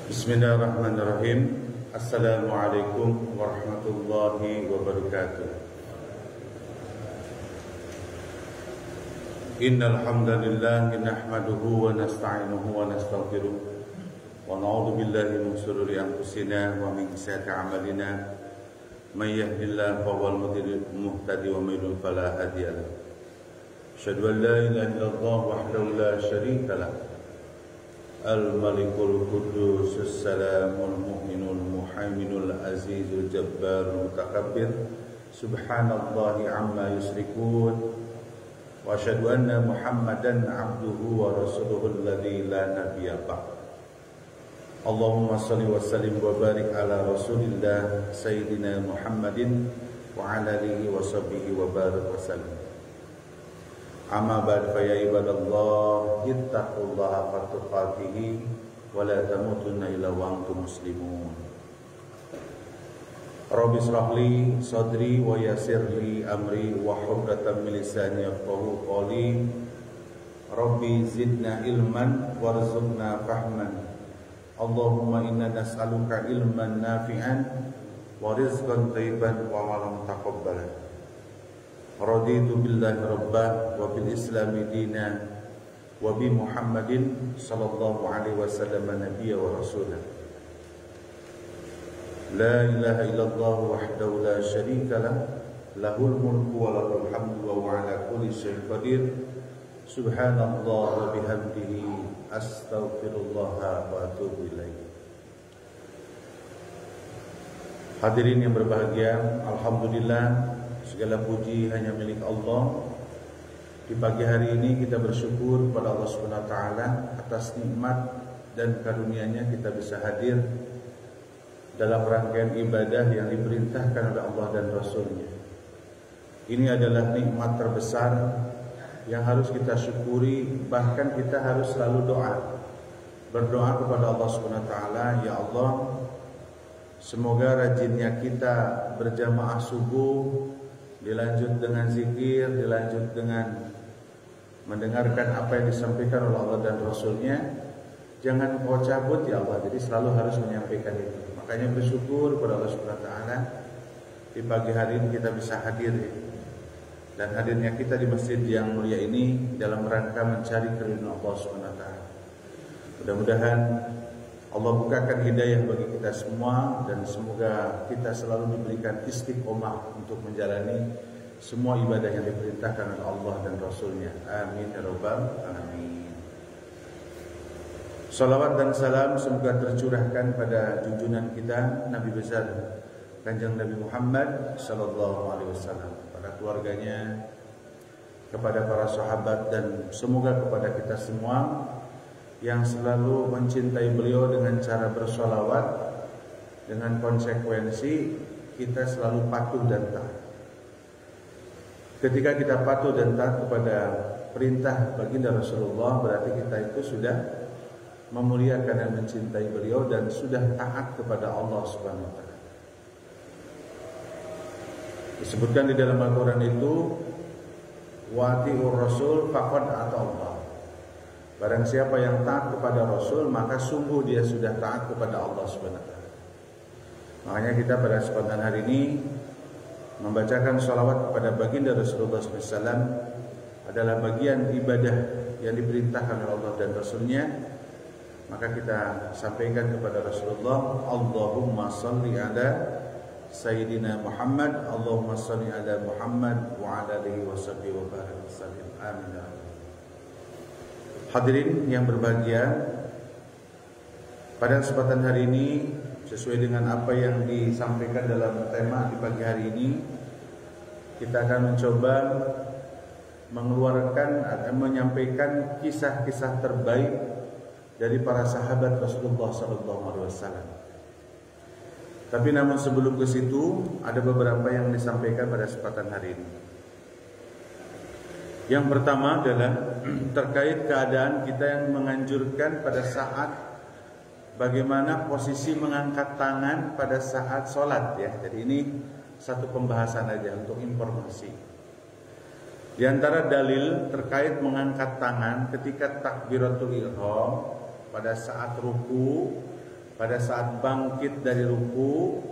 Bismillahirrahmanirrahim. Assalamualaikum warahmatullahi wabarakatuh. Innal hamdalillah nahmaduhu wa nasta'inuhu wa nastaghfiruh wa na'udzu billahi min shururi anfusina wa min sayyiati a'malina. May yahdihillahu fahuwal muhtadi wa may yudlil fala hadiya lahu. Asyhadu an la ilaha illallah wahdahu la syarika lahu. Al-Malikul Qudus As-Salamul Mu'minul Muhaiminul Azizul Jabbarul Mutakabbir. Subhanallahi amma yusrikun. Wa asyhadu anna Muhammadan abduhu wa rasuluhul ladzi la nabiyya ba'd. Allahumma shalli wa sallim wa barik ala Rasulillah Sayyidina Muhammadin wa ala alihi wa sahbihi wa barik wa sallam. Amma ba'd fa ya ibadallah ittaqullaha haqqa tuqatih wa la tamutunna illa wa antum muslimun. Rabbi shrah li sadri wa yassir li amri wa hlul min lisani yafqahu qawli. Rabbi zidna ilman warzuqna fahman. Allahumma inna nas'aluka ilman nafi'an wa rizqan thayyiban wa 'amalan mutaqabbalan. Raditu billahi rabbah wa bil islami dina wa bi Muhammadin sallallahu alaihi wasallam nabiyya wa rasulah. La ilaha illallah wahdahu la syarika lah, lahul mulku wa lahul hamdu wa huwa ala kulli syai'in qadir. Subhanallah wa bihamdihi astaghfirullah wa atubu ilaih. Hadirin yang berbahagia, alhamdulillah segala puji hanya milik Allah. Di pagi hari ini kita bersyukur kepada Allah Subhanahu wa taala atas nikmat dan karunia-Nya kita bisa hadir dalam rangkaian ibadah yang diperintahkan oleh Allah dan Rasul-Nya. Ini adalah nikmat terbesar yang harus kita syukuri, bahkan kita harus selalu berdoa kepada Allah Subhanahu wa taala, ya Allah, semoga rajinnya kita berjamaah subuh, dilanjut dengan zikir, dilanjut dengan mendengarkan apa yang disampaikan oleh Allah dan Rasul-Nya. Jangan kau cabut ya Allah, jadi selalu harus menyampaikan itu. Makanya bersyukur kepada Allah Subhanahu wa taala di pagi hari ini kita bisa hadir, dan hadirnya kita di masjid yang mulia ini dalam rangka mencari keridhaan Allah Subhanahu wa taala. Mudah-mudahan Allah bukakan hidayah bagi kita semua, dan semoga kita selalu diberikan istiqomah untuk menjalani semua ibadah yang diperintahkan oleh Allah dan Rasul-Nya. Amin ya rabbal alamin. Salawat dan salam semoga tercurahkan pada junjungan kita Nabi besar Kanjeng Nabi Muhammad sallallahu alaihi wasallam, pada keluarganya, kepada para sahabat, dan semoga kepada kita semua yang selalu mencintai beliau dengan cara bersolawat, dengan konsekuensi kita selalu patuh dan taat. Ketika kita patuh dan taat kepada perintah baginda Rasulullah, berarti kita itu sudah memuliakan dan mencintai beliau dan sudah taat kepada Allah Subhanahu wa taala. Disebutkan di dalam Al-Qur'an itu, wa'ti'ur rasul faqad ata'allah. Barang siapa yang taat kepada Rasul, maka sungguh dia sudah taat kepada Allah Subhanahu wa taala. Makanya kita pada kesempatan hari ini membacakan sholawat kepada baginda Rasulullah SAW adalah bagian ibadah yang diperintahkan oleh Allah dan Rasul-Nya. Maka kita sampaikan kepada Rasulullah, Allahumma sholli ala Sayyidina Muhammad, Allahumma sholli ala Muhammad wa ala alihi wa sahbihi wa barik wasallim. Amin. Hadirin yang berbahagia, pada kesempatan hari ini sesuai dengan apa yang disampaikan dalam tema di pagi hari ini, kita akan mencoba mengeluarkan atau menyampaikan kisah-kisah terbaik dari para sahabat Rasulullah SAW. Tapi namun sebelum ke situ, ada beberapa yang disampaikan pada kesempatan hari ini. Yang pertama adalah terkait keadaan kita yang menganjurkan pada saat bagaimana posisi mengangkat tangan pada saat sholat, ya. Jadi ini satu pembahasan aja untuk informasi. Di antara dalil terkait mengangkat tangan ketika takbiratul ihram pada saat ruku pada saat bangkit dari ruku.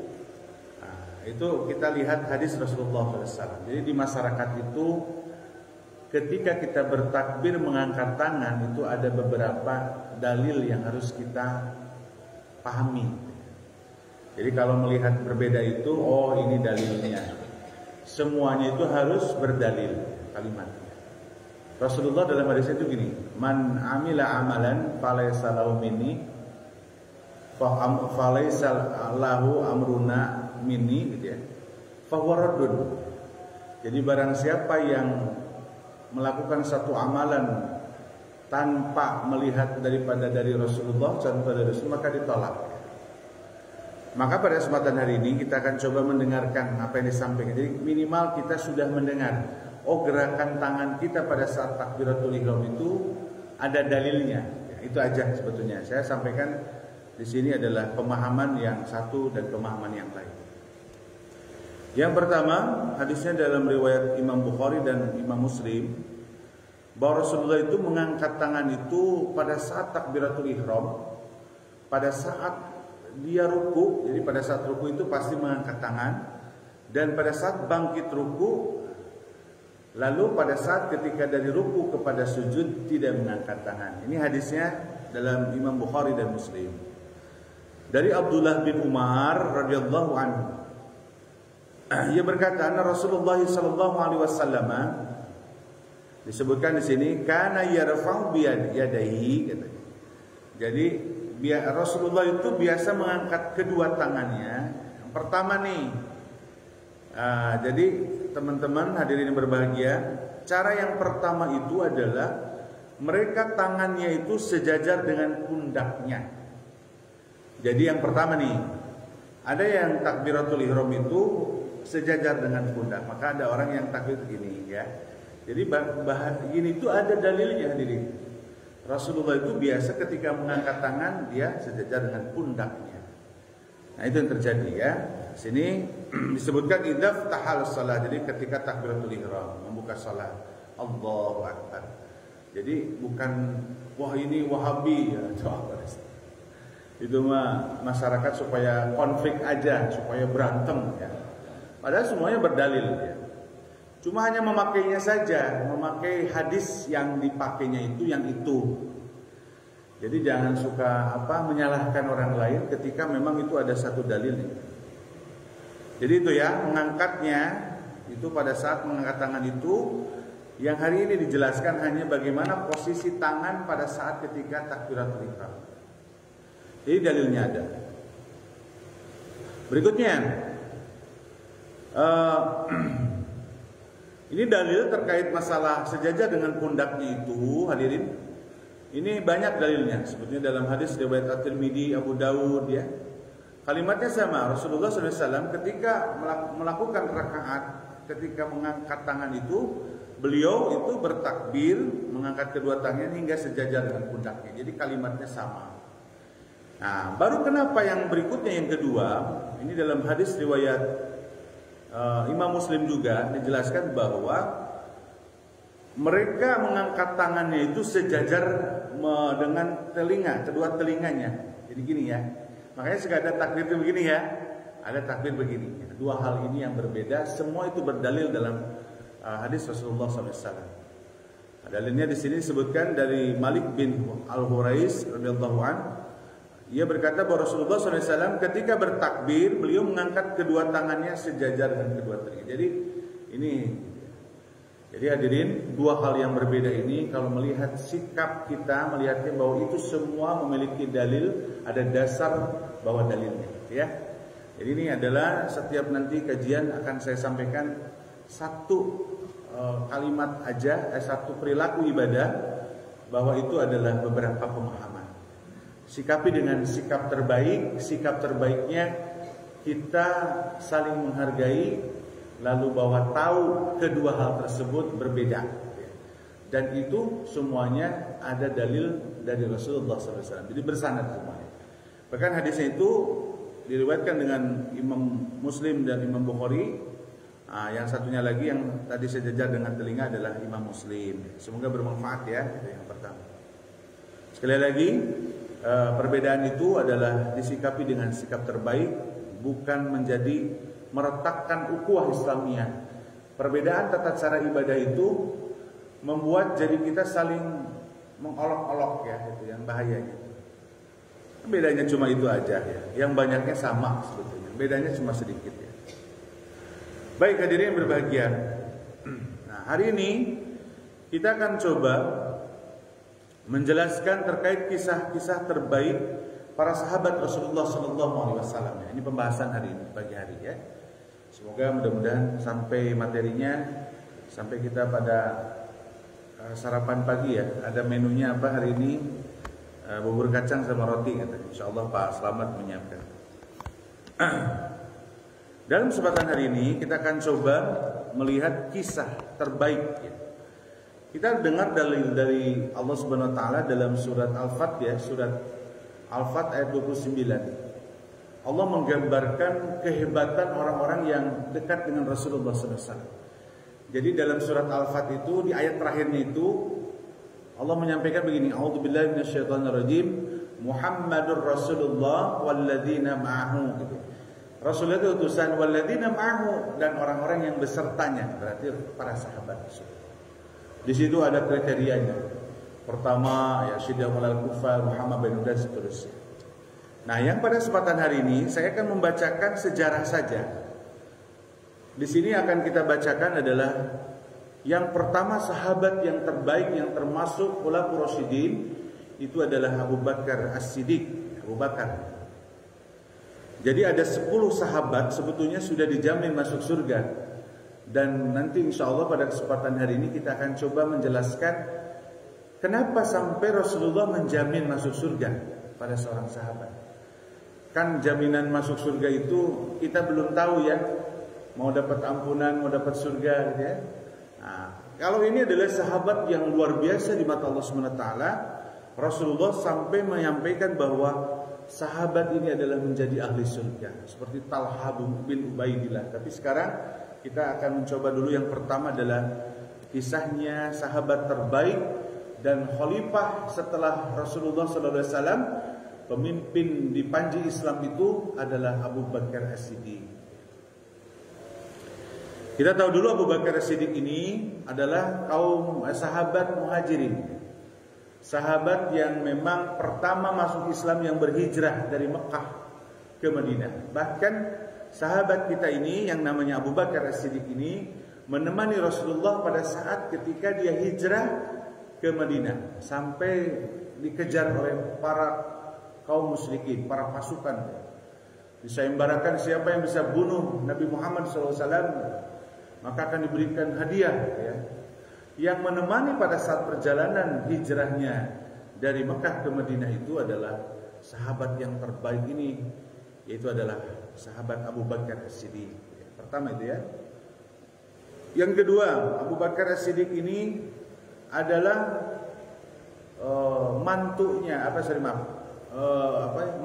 Itu kita lihat hadis Rasulullah SAW. Jadi di masyarakat itu ketika kita bertakbir mengangkat tangan itu ada beberapa dalil yang harus kita pahami. Jadi kalau melihat berbeda itu, oh ini dalilnya. Semuanya itu harus berdalil kalimatnya. Rasulullah dalam hadis itu gini, man amila amalan falaysa lahu minni falaysa lahu amruna minni gitu ya. Fahuwa raddun. Jadi barang siapa yang melakukan satu amalan tanpa melihat dari Rasulullah, maka ditolak. Maka pada kesempatan hari ini kita akan coba mendengarkan apa yang disampaikan. Jadi minimal kita sudah mendengar, oh gerakan tangan kita pada saat takbiratul ihram itu ada dalilnya. Ya, itu aja sebetulnya. Saya sampaikan di sini adalah pemahaman yang satu dan pemahaman yang lain. Yang pertama, hadisnya dalam riwayat Imam Bukhari dan Imam Muslim, bahwa Rasulullah itu mengangkat tangan itu pada saat takbiratul ihram, pada saat dia ruku. Jadi pada saat ruku itu pasti mengangkat tangan, dan pada saat bangkit ruku, lalu pada saat ketika dari ruku kepada sujud tidak mengangkat tangan. Ini hadisnya dalam Imam Bukhari dan Muslim. Dari Abdullah bin Umar radhiyallahu anhu, ia berkata, anna Rasulullah sallallahu alaihi wasallam, disebutkan di sini, kana yarfa'u bi yadayhi, katanya. Jadi Rasulullah itu biasa mengangkat kedua tangannya. Yang pertama nih, jadi teman-teman hadirin yang berbahagia, cara yang pertama itu adalah mereka tangannya itu sejajar dengan pundaknya. Jadi yang pertama nih, ada yang takbiratul ihram itu sejajar dengan pundak. Maka ada orang yang takbir begini ya. Jadi begini itu ada dalilnya hadirin. Rasulullah itu biasa ketika mengangkat tangan dia sejajar dengan pundaknya. Nah itu yang terjadi ya. Sini disebutkan idaf tahal salat. Jadi ketika takbiratul ihram membuka salat, Allahu Akbar. Jadi bukan wah ini Wahabi ya. Itu mah masyarakat supaya konflik aja, supaya berantem ya. Padahal semuanya berdalil ya. Cuma hanya memakainya saja, memakai hadis yang dipakainya itu yang itu. Jadi jangan suka menyalahkan orang lain ketika memang itu ada satu dalilnya. Jadi itu ya, mengangkatnya itu pada saat mengangkat tangan itu yang hari ini dijelaskan hanya bagaimana posisi tangan pada saat ketika takbiratul ihram. Jadi dalilnya ada. Berikutnya ini dalil terkait masalah sejajar dengan pundaknya itu, hadirin. Ini banyak dalilnya. Sebetulnya dalam hadis riwayat At-Tirmidzi, Abu Dawud ya. Kalimatnya sama. Rasulullah SAW ketika melakukan rakaat, ketika mengangkat tangan itu, beliau itu bertakbir mengangkat kedua tangannya hingga sejajar dengan pundaknya. Jadi kalimatnya sama. Nah, baru kenapa yang berikutnya yang kedua, ini dalam hadis riwayat Imam Muslim juga dijelaskan bahwa mereka mengangkat tangannya itu sejajar dengan telinga, kedua telinganya. Jadi gini ya. Makanya suka ada takbir begini ya. Ada takbir begini. Dua hal ini yang berbeda, semua itu berdalil dalam hadis Rasulullah SAW. Dalilnya di sini disebutkan dari Malik bin Al-Hurais radhiyallahu anhu. Ia berkata bahwa Rasulullah SAW ketika bertakbir beliau mengangkat kedua tangannya sejajar dengan kedua telinga. Jadi hadirin, dua hal yang berbeda ini kalau melihat sikap kita melihatnya bahwa itu semua memiliki dalil, ada dasar bahwa dalilnya. Ya, jadi ini adalah setiap nanti kajian akan saya sampaikan satu kalimat aja, satu perilaku ibadah bahwa itu adalah beberapa pemahaman. Sikapi dengan sikap terbaik. Sikap terbaiknya kita saling menghargai, lalu bahwa tahu kedua hal tersebut berbeda. Dan itu semuanya ada dalil dari Rasulullah SAW. Jadi bersanad semuanya. Bahkan hadisnya itu diriwayatkan dengan Imam Muslim dan Imam Bukhari. Yang satunya lagi yang tadi sejajar dengan telinga adalah Imam Muslim. Semoga bermanfaat ya. Itu yang pertama. Sekali lagi, perbedaan itu adalah disikapi dengan sikap terbaik, bukan menjadi meretakkan ukhuwah Islamiyah. Perbedaan tata cara ibadah itu membuat jadi kita saling mengolok-olok ya, itu yang bahayanya. Bedanya cuma itu aja ya. Yang banyaknya sama sebetulnya. Bedanya cuma sedikit ya. Baik hadirin yang berbahagia. Nah, hari ini kita akan coba menjelaskan terkait kisah-kisah terbaik para sahabat Rasulullah SAW. Ini pembahasan hari ini, pagi hari ya. Semoga mudah-mudahan sampai materinya, sampai kita pada sarapan pagi ya. Ada menunya apa hari ini? Bubur kacang sama roti katanya. Insyaallah Pak Slamet menyiapkan. Dalam kesempatan hari ini kita akan coba melihat kisah terbaik ya. Kita dengar dari Allah Subhanahu wa taala dalam surat Al-Fat ya, surat Al-Fat ayat 29. Allah menggambarkan kehebatan orang-orang yang dekat dengan Rasulullah SAW. Jadi dalam surat Al-Fat itu di ayat terakhirnya itu Allah menyampaikan begini, A'udzubillahi minasyaitonirrajim, Muhammadur Rasulullah walladzina ma'ahu gitu. Rasulullah itu utusan walladzina ma'ahu dan orang-orang yang besertanya, berarti para sahabat Rasul. Di situ ada kriterianya. Pertama, ya Syiddahul al-Kufar, Muhammad bin dan seterusnya. Nah, yang pada kesempatan hari ini saya akan membacakan sejarah saja. Di sini akan kita bacakan adalah yang pertama sahabat yang terbaik yang termasuk khulafaur rasyidin itu adalah Abu Bakar As-Siddiq, Abu Bakar. Jadi ada 10 sahabat sebetulnya sudah dijamin masuk surga. Dan nanti insya Allah pada kesempatan hari ini kita akan coba menjelaskan kenapa sampai Rasulullah menjamin masuk surga pada seorang sahabat. Kan jaminan masuk surga itu kita belum tahu ya, mau dapat ampunan, mau dapat surga gitu ya. Nah, kalau ini adalah sahabat yang luar biasa di mata Allah SWT, Rasulullah sampai menyampaikan bahwa sahabat ini adalah menjadi ahli surga, seperti Talha bin Ubaidillah. Tapi sekarang kita akan mencoba dulu yang pertama adalah kisahnya sahabat terbaik dan khalifah setelah Rasulullah SAW, pemimpin di panji Islam itu adalah Abu Bakar As-Siddiq. Kita tahu dulu Abu Bakar As-Siddiq ini adalah kaum sahabat Muhajirin. Sahabat yang memang pertama masuk Islam yang berhijrah dari Mekah ke Madinah. Bahkan sahabat kita ini yang namanya Abu Bakar As-Siddiq ini menemani Rasulullah pada saat ketika dia hijrah ke Madinah sampai dikejar oleh para kaum musyrikin, para pasukan. Disayembarakan siapa yang bisa bunuh Nabi Muhammad SAW maka akan diberikan hadiah ya. Yang menemani pada saat perjalanan hijrahnya dari Mekah ke Madinah itu adalah sahabat yang terbaik ini, yaitu adalah sahabat Abu Bakar As-Siddiq. Pertama itu ya. Yang kedua, Abu Bakar As-Siddiq ini adalah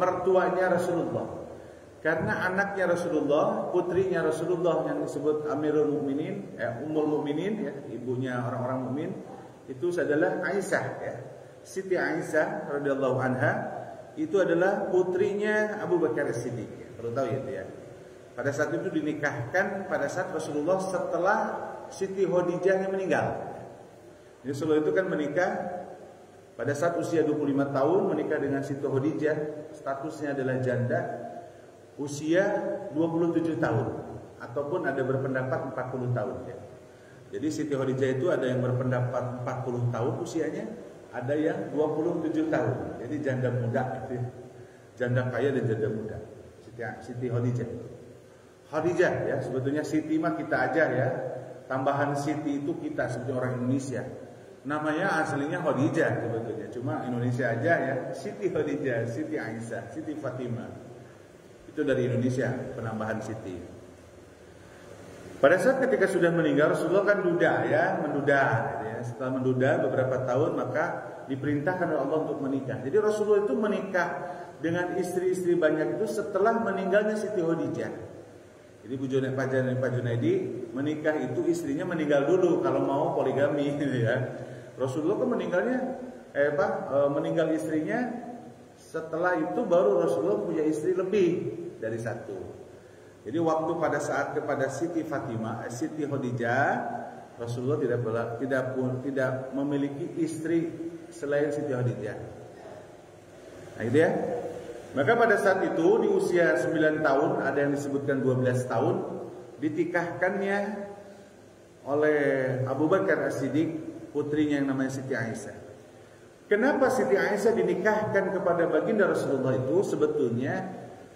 mertuanya Rasulullah. Karena anaknya Rasulullah, putrinya Rasulullah yang disebut Amirul Mukminin, Ummul Mukminin, ya, ibunya orang-orang mukmin, itu adalah Aisyah, ya. Siti Aisyah radhiyallahu anha itu adalah putrinya Abu Bakar As-Siddiq. Ya. Perlu tahu ya itu ya. Pada saat itu dinikahkan pada saat Rasulullah setelah Siti Khadijah yang meninggal. Jadi Rasulullah itu kan menikah pada saat usia 25 tahun menikah dengan Siti Khadijah, statusnya adalah janda. Usia 27 tahun ataupun ada berpendapat 40 tahun ya. Jadi Siti Khadijah itu ada yang berpendapat 40 tahun usianya, ada yang 27 tahun. Jadi janda muda gitu. Janda kaya dan janda muda. Siti Khadijah. Khadijah ya, sebetulnya Siti mah kita aja ya. Tambahan Siti itu kita seperti orang Indonesia. Namanya aslinya Khadijah sebetulnya, cuma Indonesia aja ya. Siti Khadijah, Siti Aisyah, Siti Fatimah. Itu dari Indonesia penambahan Siti. Pada saat ketika sudah meninggal Rasulullah kan menduda gitu ya. Setelah menduda beberapa tahun maka diperintahkan oleh Allah untuk menikah. Jadi Rasulullah itu menikah dengan istri-istri banyak itu setelah meninggalnya Siti Khadijah. Jadi Pak Junaidi menikah itu istrinya meninggal dulu kalau mau poligami gitu ya. Rasulullah kan meninggal istrinya Setelah itu baru Rasulullah punya istri lebih dari satu. Jadi waktu pada saat kepada Siti Fatimah, Siti Khadijah, Rasulullah tidak memiliki istri selain Siti Khadijah. Nah, gitu ya. Maka pada saat itu di usia 9 tahun, ada yang disebutkan 12 tahun, ditikahkannya oleh Abu Bakar As-Siddiq putrinya yang namanya Siti Aisyah. Kenapa Siti Aisyah dinikahkan kepada baginda Rasulullah itu sebetulnya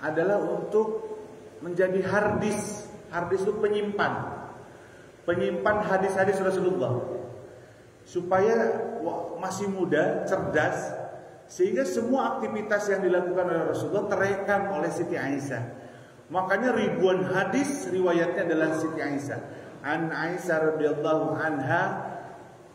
adalah untuk menjadi hardis. Hardis itu penyimpan hadis-hadis Rasulullah, supaya masih muda, cerdas, sehingga semua aktivitas yang dilakukan oleh Rasulullah terekam oleh Siti Aisyah. Makanya ribuan hadis riwayatnya adalah Siti Aisyah. An Aisyah radhiyallahu anha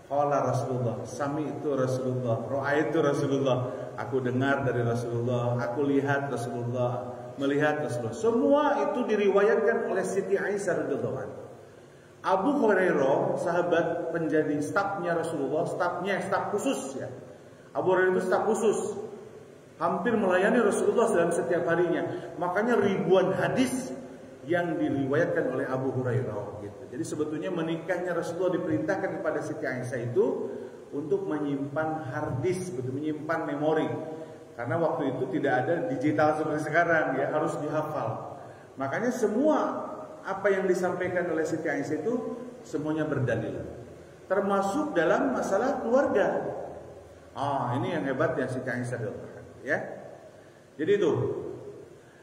qala Rasulullah, sami'tu Rasulullah, ra'aitu Rasulullah, aku dengar dari Rasulullah, aku lihat Rasulullah, melihat Rasulullah. Semua itu diriwayatkan oleh Siti Aisyah radhiyallahu anha. Abu Hurairah, sahabat penjadi stafnya Rasulullah, staf khusus ya. Abu Hurairah itu staf khusus, hampir melayani Rasulullah dalam setiap harinya. Makanya ribuan hadis yang diriwayatkan oleh Abu Hurairah gitu. Jadi sebetulnya menikahnya Rasulullah diperintahkan kepada Siti Aisyah itu untuk menyimpan harddisk, betul, menyimpan memori. Karena waktu itu tidak ada digital seperti sekarang ya, harus dihafal. Makanya semua apa yang disampaikan oleh Siti Aisyah itu semuanya berdalil, termasuk dalam masalah keluarga. Ini yang hebat ya Siti Aisyah ya. Jadi itu.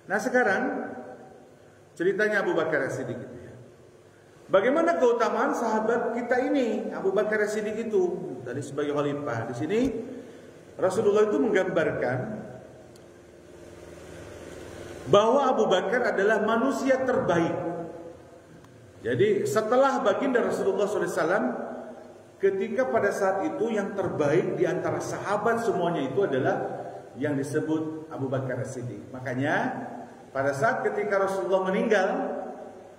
Nah sekarang ceritanya Abu Bakar As-Siddiq itu ya. Bagaimana keutamaan sahabat kita ini Abu Bakar As-Siddiq itu tadi sebagai khalifah. Di sini Rasulullah itu menggambarkan bahwa Abu Bakar adalah manusia terbaik. Jadi setelah baginda Rasulullah SAW, ketika pada saat itu yang terbaik di antara sahabat semuanya itu adalah yang disebut Abu Bakar As-Siddiq. Makanya pada saat ketika Rasulullah meninggal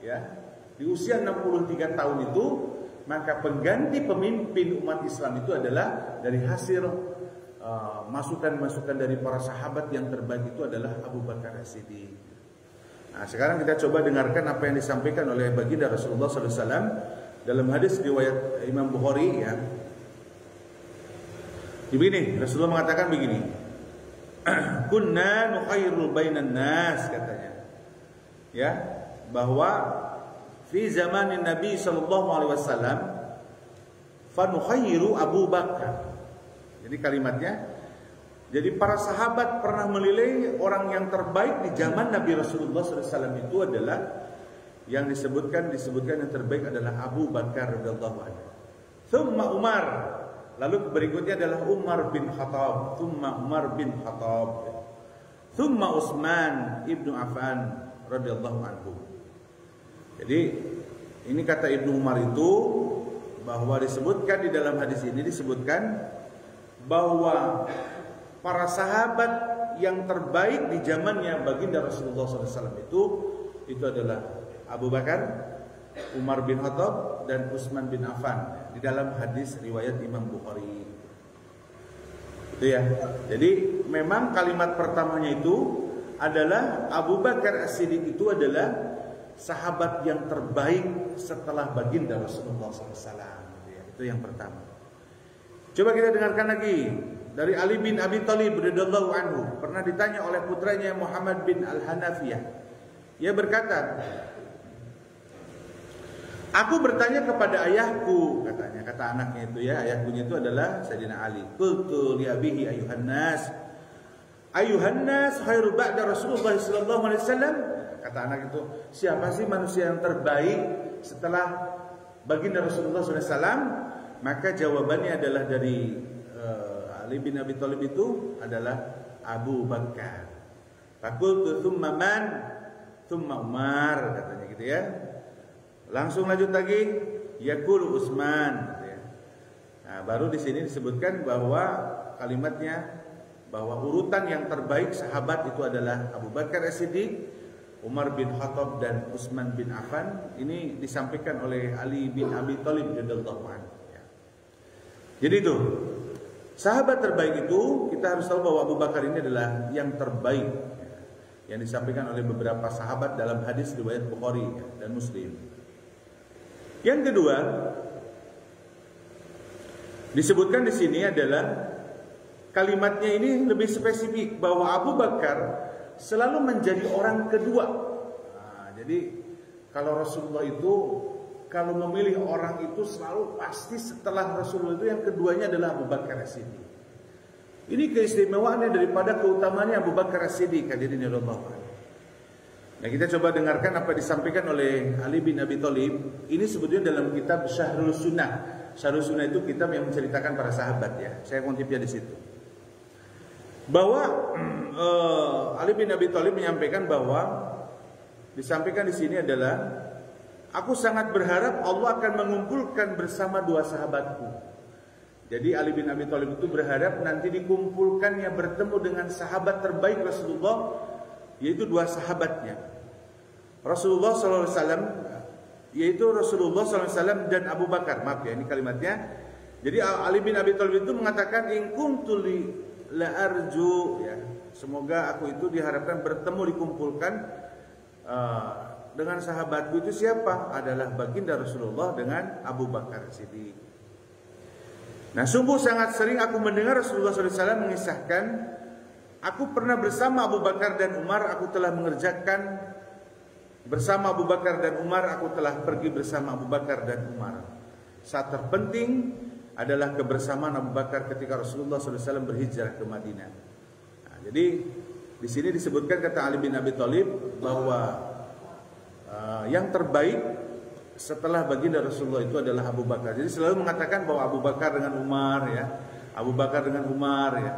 ya, di usia 63 tahun itu, maka pengganti pemimpin umat Islam itu adalah dari hasil masukan-masukan dari para sahabat yang terbaik itu adalah Abu Bakar As-Siddiq. Nah, sekarang kita coba dengarkan apa yang disampaikan oleh baginda Rasulullah SAW dalam hadis riwayat Imam Bukhari ya. Begini, Rasulullah mengatakan begini. Kunna nukhairul bainan nas, katanya. Ya, bahwa fi zamanin Nabi sallallahu alaihi wasallam fa nukhairu Abu Bakar. Jadi kalimatnya, jadi para sahabat pernah menilai orang yang terbaik di zaman Nabi Rasulullah SAW itu adalah yang disebutkan yang terbaik adalah Abu Bakar radhiyallahu anhu. Tsumma Umar, lalu berikutnya adalah Umar bin Khattab, tsumma Umar bin Khattab, tsumma Utsman ibnu Affan radhiyallahu anhu. Jadi ini kata Ibnu Umar itu bahwa disebutkan di dalam hadis ini disebutkan bahwa para sahabat yang terbaik di zamannya baginda Rasulullah SAW itu adalah Abu Bakar, Umar bin Khattab, dan Utsman bin Affan di dalam hadis riwayat Imam Bukhari. Itu ya. Jadi memang kalimat pertamanya itu adalah Abu Bakar As-Siddiq itu adalah sahabat yang terbaik setelah baginda Rasulullah SAW. Itu yang pertama. Coba kita dengarkan lagi dari Ali bin Abi Thalib radhiyallahu anhu. Pernah ditanya oleh putranya Muhammad bin Al-Hanafiyah. Ia berkata, aku bertanya kepada ayahku, katanya, kata anaknya itu ya, ayahkunya itu adalah Sayyidina Ali. Qultu li abihi ayuhan nas khairu ba'da Rasulullah sallallahu alaihi wasallam. Kata anak itu, siapa sih manusia yang terbaik setelah baginda Rasulullah SAW? Maka jawabannya adalah dari Ali bin Abi Thalib itu adalah Abu Bakar. Faqultu tsumma man? Tsumma Umar, katanya gitu ya. Langsung lanjut lagi, yaqulu Utsman, gitu ya. Nah, baru di sini disebutkan bahwa kalimatnya bahwa urutan yang terbaik sahabat itu adalah Abu Bakar As-Siddiq, Umar bin Khattab, dan Utsman bin Affan. Ini disampaikan oleh Ali bin Abi Thalib radhiyallahu anhu. Jadi itu. Sahabat terbaik itu kita harus tahu bahwa Abu Bakar ini adalah yang terbaik, yang disampaikan oleh beberapa sahabat dalam hadis riwayat Bukhari dan Muslim. Yang kedua, disebutkan di sini adalah kalimatnya ini lebih spesifik bahwa Abu Bakar selalu menjadi orang kedua. Nah, jadi kalau Rasulullah itu kalau memilih orang itu selalu pasti setelah Rasulullah itu yang keduanya adalah Abu Bakar As-Siddiq. Ini keistimewaannya daripada keutamaannya Abu Bakar As-Siddiq hadirin radhiyallahu anhu. Nah, kita coba dengarkan apa disampaikan oleh Ali bin Abi Thalib. Ini sebetulnya dalam kitab Syahrul Sunnah. Syahrul Sunnah itu kitab yang menceritakan para sahabat ya. Saya kutipnya di situ. Bahwa Ali bin Abi Thalib menyampaikan bahwa disampaikan di sini adalah aku sangat berharap Allah akan mengumpulkan bersama dua sahabatku. Jadi Ali bin Abi Thalib itu berharap nanti dikumpulkannya bertemu dengan sahabat terbaik Rasulullah, yaitu dua sahabatnya. Rasulullah SAW, yaitu Rasulullah SAW dan Abu Bakar. Maaf ya, ini kalimatnya. Jadi Ali bin Abi Thalib itu mengatakan in kuntu la arju ya. Semoga aku itu diharapkan bertemu dikumpulkan dengan sahabatku itu siapa? Adalah baginda Rasulullah dengan Abu Bakar Siddiq. Nah, sungguh sangat sering aku mendengar Rasulullah SAW mengisahkan, aku pernah bersama Abu Bakar dan Umar, aku telah mengerjakan bersama Abu Bakar dan Umar, aku telah pergi bersama Abu Bakar dan Umar. Saat terpenting adalah kebersamaan Abu Bakar ketika Rasulullah SAW berhijrah ke Madinah. Nah, jadi di sini disebutkan kata Ali bin Abi Thalib bahwa yang terbaik setelah baginda Rasulullah itu adalah Abu Bakar. Jadi selalu mengatakan bahwa Abu Bakar dengan Umar ya, Abu Bakar dengan Umar ya.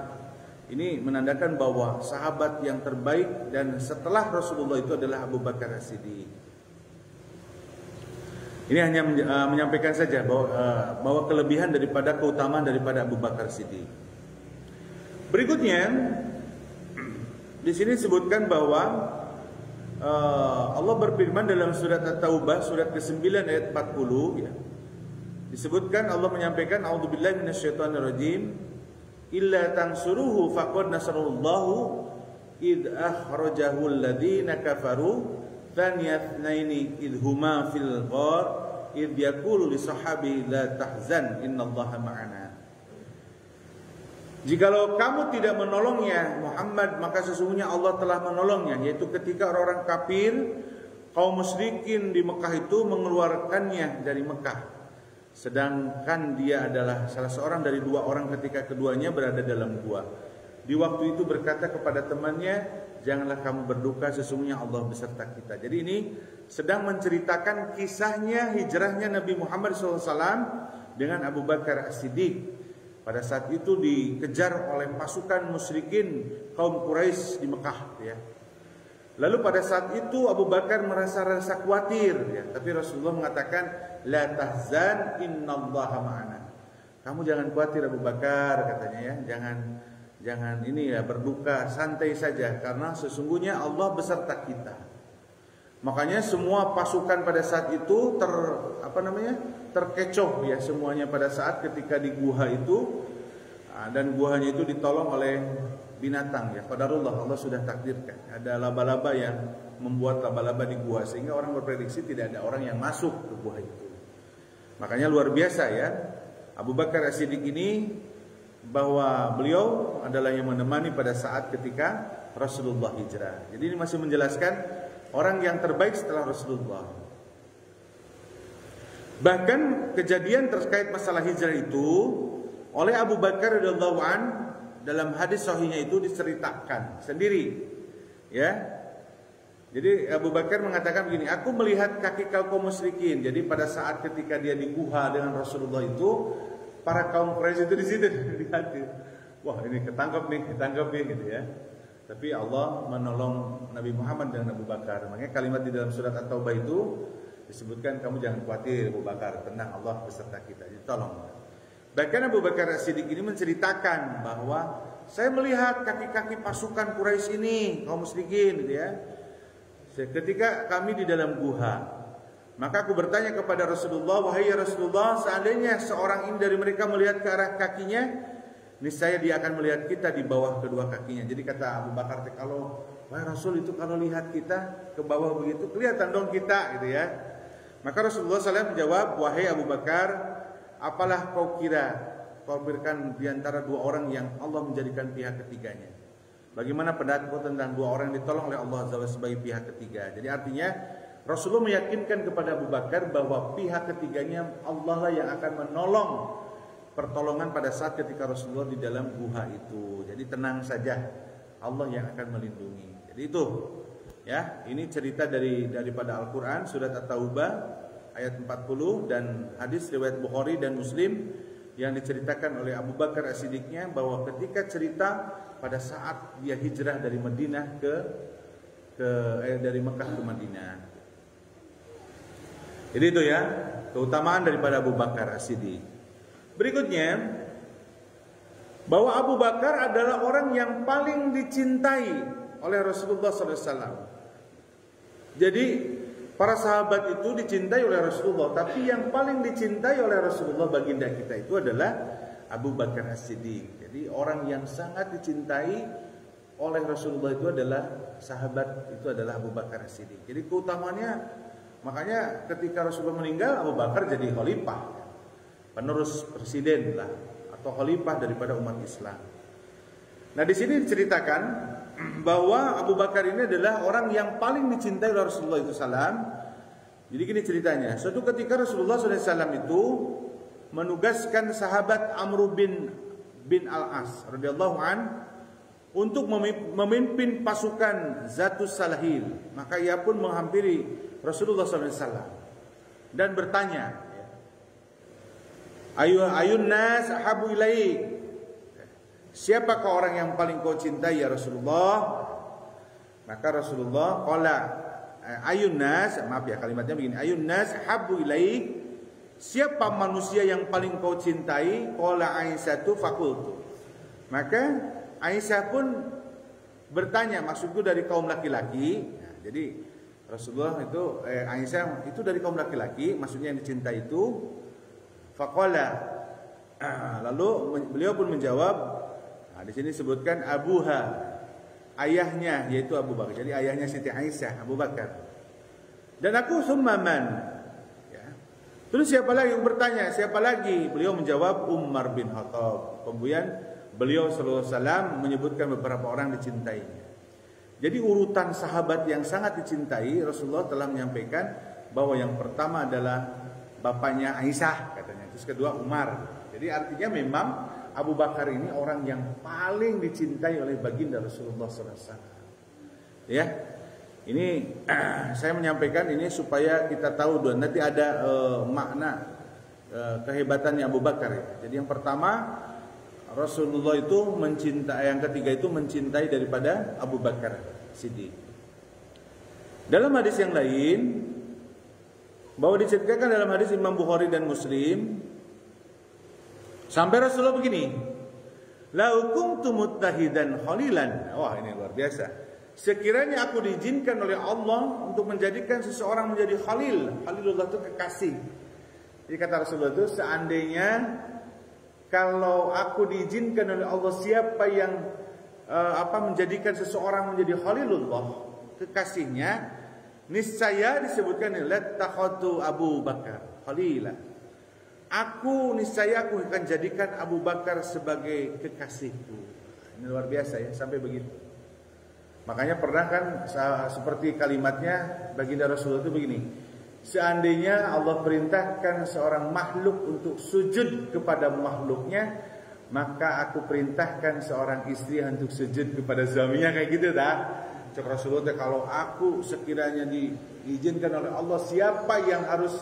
Ini menandakan bahwa sahabat yang terbaik dan setelah Rasulullah itu adalah Abu Bakar As-Siddiq. Ini hanya menyampaikan saja bahwa kelebihan daripada keutamaan daripada Abu Bakar As-Siddiq. Berikutnya di sini disebutkan bahwa Allah berfirman dalam surat At-Taubah surat ke-9 ayat 40 ya. Disebutkan Allah menyampaikan a'udzubillahi minasyaitonirrajim illa tansuruhu faqad nasarallahu id akhrajahu alladziina kafaru thaniyatnaini id huma fil ghar id yaqulu li sahabi la tahzan innallaha ma'ana. Jikalau kamu tidak menolongnya Muhammad, maka sesungguhnya Allah telah menolongnya, yaitu ketika orang-orang kafir kaum musyrikin di Mekah itu mengeluarkannya dari Mekah, sedangkan dia adalah salah seorang dari dua orang ketika keduanya berada dalam gua. Di waktu itu berkata kepada temannya, janganlah kamu berduka, sesungguhnya Allah beserta kita. Jadi ini sedang menceritakan kisahnya hijrahnya Nabi Muhammad SAW dengan Abu Bakar As-Siddiq. Pada saat itu dikejar oleh pasukan musyrikin kaum Quraisy di Mekah ya. Lalu pada saat itu Abu Bakar merasa khawatir ya, tapi Rasulullah mengatakan la tahzan innallaha ma'ana. Kamu jangan khawatir Abu Bakar katanya ya, jangan ini ya berduka, santai saja karena sesungguhnya Allah beserta kita. Makanya semua pasukan pada saat itu terkecoh ya semuanya pada saat ketika di gua itu, dan guanya itu ditolong oleh binatang ya. Qadarullah, Allah sudah takdirkan. Ada laba-laba yang membuat laba-laba di gua sehingga orang berprediksi tidak ada orang yang masuk ke gua itu. Makanya luar biasa ya Abu Bakar As-Siddiq ini, bahwa beliau adalah yang menemani pada saat ketika Rasulullah hijrah. Jadi ini masih menjelaskan orang yang terbaik setelah Rasulullah. Bahkan kejadian terkait masalah hijrah itu oleh Abu Bakar radhiyallahu an dalam hadis sahihnya itu diceritakan sendiri. Ya. Jadi Abu Bakar mengatakan begini, aku melihat kaki kaum musyrikin. Jadi pada saat ketika dia di guha dengan Rasulullah itu, para kaum Quraisy itu di situ lihat. Wah, ini ketangkep nih gitu ya. Tapi Allah menolong Nabi Muhammad dan Abu Bakar. Makanya kalimat di dalam surat At-Taubah itu disebutkan, kamu jangan khawatir Abu Bakar, tenang, Allah beserta kita. Jadi tolong. Bahkan Abu Bakar As-Siddiq ini menceritakan bahwa saya melihat kaki-kaki pasukan Quraisy ini, kaum musyrikin gitu ya. Ketika kami di dalam guha, maka aku bertanya kepada Rasulullah, wahai ya Rasulullah, seandainya seorang ini dari mereka melihat ke arah kakinya, niscaya dia akan melihat kita di bawah kedua kakinya. Jadi kata Abu Bakar, kalau wahai Rasul itu kalau lihat kita ke bawah begitu, kelihatan dong kita gitu ya. Maka Rasulullah SAW menjawab, wahai Abu Bakar, apalah kau kira kau berikan di antara dua orang yang Allah menjadikan pihak ketiganya? Bagaimana pendapatmu tentang dua orang yang ditolong oleh Allah sebagai pihak ketiga? Jadi artinya Rasulullah meyakinkan kepada Abu Bakar bahwa pihak ketiganya Allah lah yang akan menolong pertolongan pada saat ketika Rasulullah di dalam guha itu. Jadi tenang saja, Allah yang akan melindungi. Jadi itu ya, ini cerita daripada Al-Qur'an surat At-Taubah ayat 40 dan hadis riwayat Bukhari dan Muslim yang diceritakan oleh Abu Bakar As-Siddiqnya bahwa ketika cerita pada saat dia hijrah dari Madinah dari Mekah ke Madinah. Jadi itu ya, keutamaan daripada Abu Bakar As-Siddiq. Berikutnya, bahwa Abu Bakar adalah orang yang paling dicintai oleh Rasulullah SAW. Jadi para sahabat itu dicintai oleh Rasulullah, tapi yang paling dicintai oleh Rasulullah baginda kita itu adalah Abu Bakar As-Siddiq. Jadi orang yang sangat dicintai oleh Rasulullah itu adalah sahabat, itu adalah Abu Bakar As-Siddiq. Jadi keutamaannya, makanya ketika Rasulullah meninggal, Abu Bakar jadi khalifah, penerus presiden lah, atau khalifah daripada umat Islam. Nah di sini diceritakan bahwa Abu Bakar ini adalah orang yang paling dicintai oleh Rasulullah itu SAW. Jadi gini ceritanya, suatu ketika Rasulullah SAW itu menugaskan sahabat Amr bin Al-As radhiyallahu an untuk memimpin pasukan Zatus Salahil. Maka ia pun menghampiri Rasulullah SAW dan bertanya, Ayun nas ahabu ilaik, siapakah orang yang paling kau cintai ya Rasulullah? Maka Rasulullah qala ayun nas, maaf ya kalimatnya begini, ayun nas ahabu ilaik, siapa manusia yang paling kau cintai? Qala Aisyatu faqultu. Maka Aisyah pun bertanya, maksudku dari kaum laki-laki. Nah, jadi Rasulullah itu Aisyah itu dari kaum laki-laki, maksudnya yang dicintai itu. Faqala, lalu beliau pun menjawab. Nah, di sini disebutkan abuha, ayahnya yaitu Abu Bakar. Jadi ayahnya Siti Aisyah, Abu Bakar. Dan aku summaman. Ya. Terus siapa lagi yang bertanya? Siapa lagi? Beliau menjawab Umar bin Khattab. Kemudian beliau sallallahu alaihi wasallam menyebutkan beberapa orang dicintainya. Jadi urutan sahabat yang sangat dicintai, Rasulullah telah menyampaikan bahwa yang pertama adalah bapaknya Aisyah katanya, terus kedua Umar. Jadi artinya memang Abu Bakar ini orang yang paling dicintai oleh baginda Rasulullah SAW. Ya, ini saya menyampaikan ini supaya kita tahu dan nanti ada makna kehebatannya Abu Bakar. Ya. Jadi yang pertama Rasulullah itu mencintai, yang ketiga itu mencintai daripada Abu Bakar Siddiq. Dalam hadis yang lain bahwa diceritakan dalam hadis Imam Bukhari dan Muslim sampai Rasulullah begini, "Lau kuntu muttahidan khalilan." Wah, ini luar biasa. Sekiranya aku diizinkan oleh Allah untuk menjadikan seseorang menjadi khalil. Khalilullah itu kekasih. Jadi kata Rasulullah itu, seandainya kalau aku diizinkan oleh Allah, siapa yang menjadikan seseorang menjadi khalilullah, kekasihnya, niscaya disebutkan lattakhadtu Abu Bakar khalila. Niscaya aku akan jadikan Abu Bakar sebagai kekasihku. Ini luar biasa ya, sampai begitu. Makanya pernah kan seperti kalimatnya baginda Rasulullah itu begini, seandainya Allah perintahkan seorang makhluk untuk sujud kepada makhluknya, maka aku perintahkan seorang istri untuk sujud kepada suaminya, kayak gitu dah. Cak Rasulullah, kalau aku sekiranya diizinkan oleh Allah, siapa yang harus